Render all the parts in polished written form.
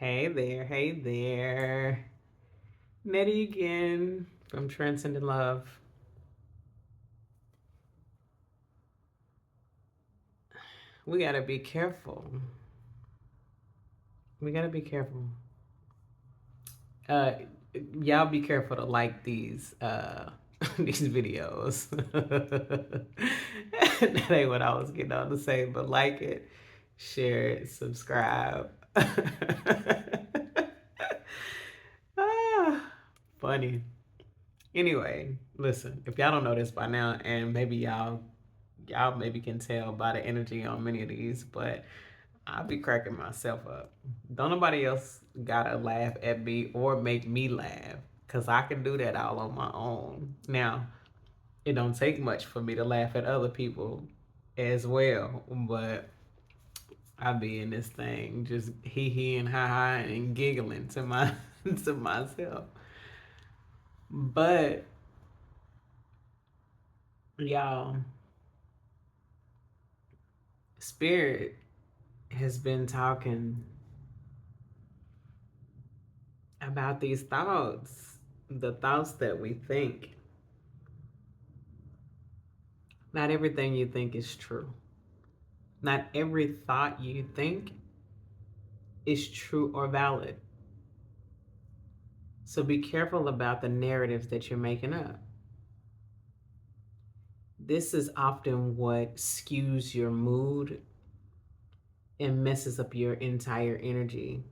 Hey there. Nettie again from Transcendent Love. We gotta be careful. We gotta be careful. Uh, y'all be careful to like these these videos. That ain't what I was getting on to say, but like it, share it, subscribe. ah, funny. Anyway, listen, if y'all don't know this by now, and maybe y'all maybe can tell by the energy on many of these, but I'll be cracking myself up. Don't nobody else gotta laugh at me or make me laugh, cause I can do that all on my own. Now, it don't take much for me to laugh at other people as well, but I be in this thing just hee and ha ha and giggling to my to myself. But y'all, spirit has been talking about these thoughts, the thoughts that we think. Not everything you think is true. Not every thought you think is true or valid. So be careful about the narratives that you're making up. This is often what skews your mood and messes up your entire energy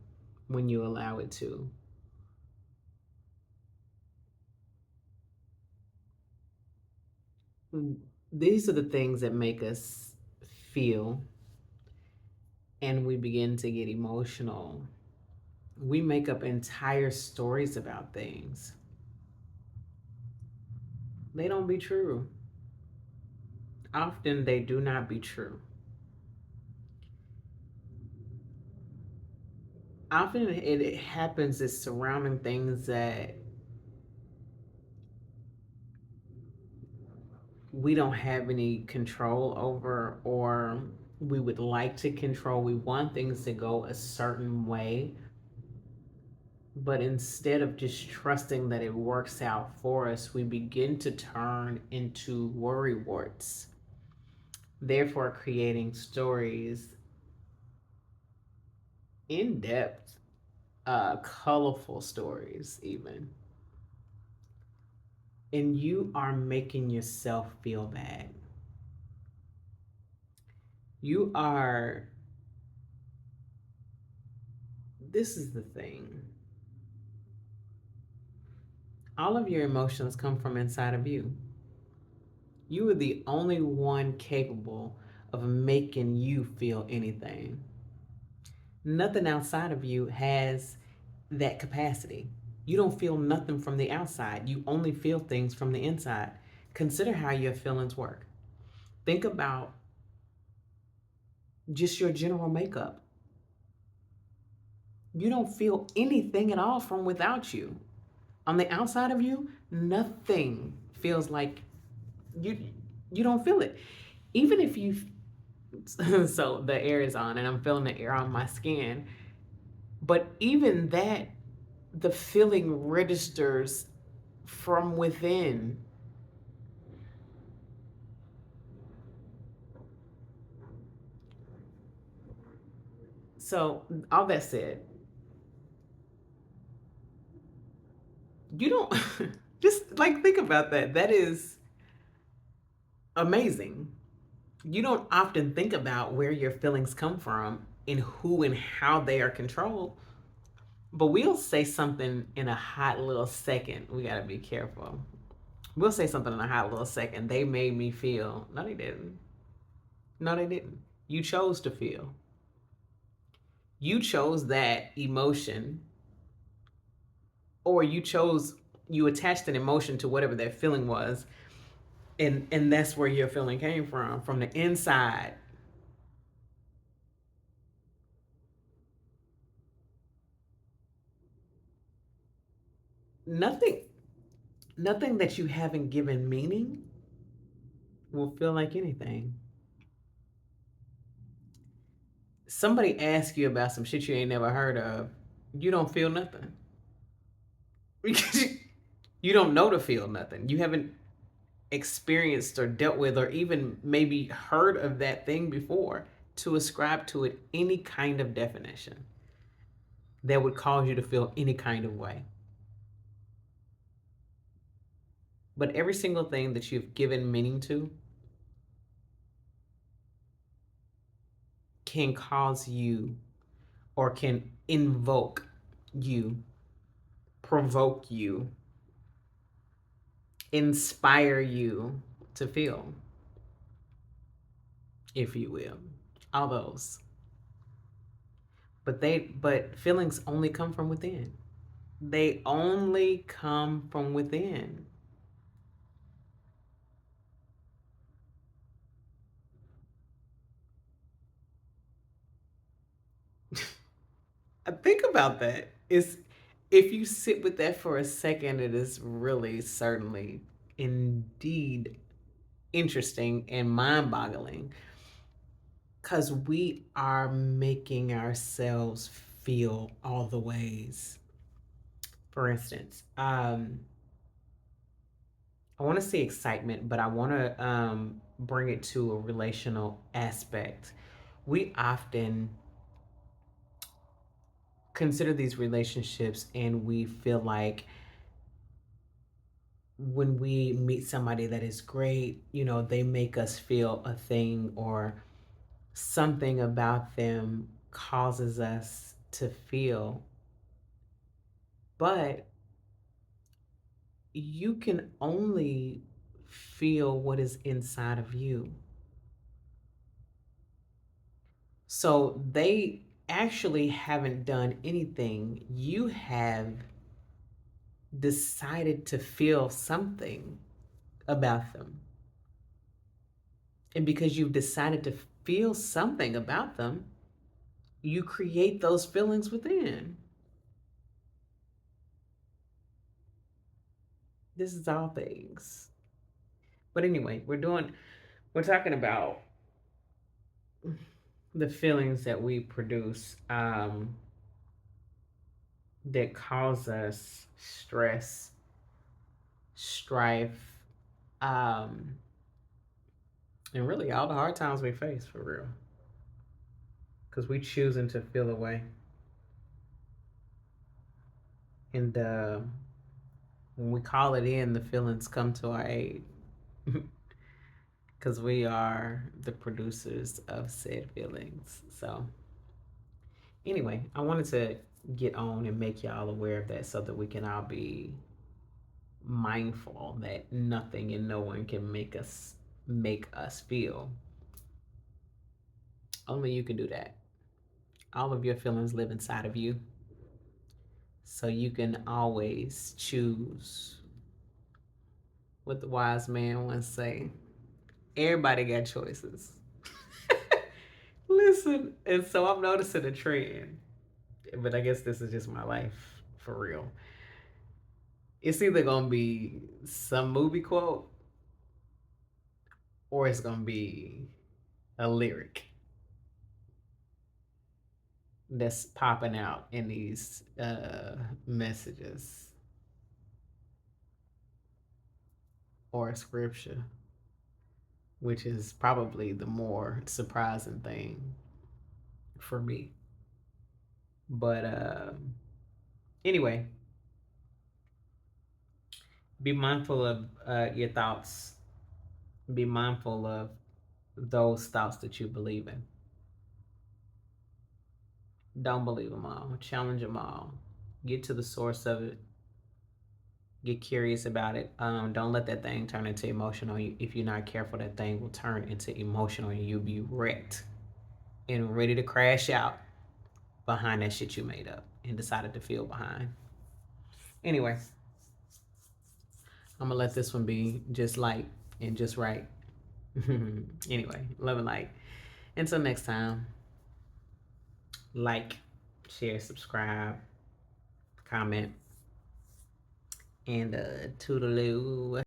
when you allow it to. These are the things that make us feel, and we begin to get emotional. We make up entire stories about things. They don't be true. Often they do not be true. Often it happens is surrounding things that we don't have any control over, or we would like to control. We want things to go a certain way, but instead of just trusting that it works out for us, we begin to turn into worry warts, therefore creating stories, in depth, colorful stories, even. And you are making yourself feel bad. You are, this is the thing. All of your emotions come from inside of you. You are the only one capable of making you feel anything. Nothing outside of you has that capacity. You don't feel nothing from the outside. You only feel things from the inside. Consider how your feelings work. Think about just your general makeup. You don't feel anything at all from without you. On the outside of you, nothing feels like you you don't feel it. Even if you so the air is on and I'm feeling the air on my skin, but even that, the feeling registers from within. So all that said, you don't just like think about that. That is amazing. You don't often think about where your feelings come from and who and how they are controlled. But we'll say something in a hot little second. We gotta be careful. We'll say something in a hot little second. They made me feel. No, they didn't. No, they didn't. You chose to feel. You chose that emotion, or you attached an emotion to whatever that feeling was, and that's where your feeling came from the inside. Nothing, nothing that you haven't given meaning will feel like anything. Somebody asks you about some shit you ain't never heard of. You don't feel nothing. You don't know to feel nothing. You haven't experienced or dealt with or even maybe heard of that thing before to ascribe to it any kind of definition that would cause you to feel any kind of way. But every single thing that you've given meaning to can cause you or can invoke you, provoke you, inspire you to feel, if you will. All those. But feelings only come from within. They only come from within. Think about that. It's if you sit with that for a second, it is really certainly indeed interesting and mind-boggling because we are making ourselves feel all the ways. For instance, I want to say excitement, but I want to bring it to a relational aspect. We often consider these relationships and we feel like when we meet somebody that is great, they make us feel a thing or something about them causes us to feel. But you can only feel what is inside of you. So they actually haven't done anything. You have decided to feel something about them. And because you've decided to feel something about them, you create those feelings within. This is all things. But anyway, we're talking about the feelings that we produce that cause us stress, strife, um, and really all the hard times we face for real. Because we choosing to feel away. And when we call it in, the feelings come to our aid. Because we are the producers of said feelings. So, anyway, I wanted to get on and make y'all aware of that so that we can all be mindful that nothing and no one can make us feel. Only you can do that. All of your feelings live inside of you. So you can always choose what the wise man once say. Everybody got choices. Listen, and so I'm noticing a trend, but I guess this is just my life for real. It's either gonna be some movie quote or it's gonna be a lyric that's popping out in these messages or a scripture, which is probably the more surprising thing for me. But anyway, be mindful of your thoughts. Be mindful of those thoughts that you believe in. Don't believe them all. Challenge them all. Get to the source of it. Get curious about it. Don't let that thing turn into emotional. If you're not careful, that thing will turn into emotional and you'll be wrecked and ready to crash out behind that shit you made up and decided to feel behind. Anyway, I'm gonna let this one be just light and just right. Anyway, love and light. Until next time, like, share, subscribe, comment, and toodaloo.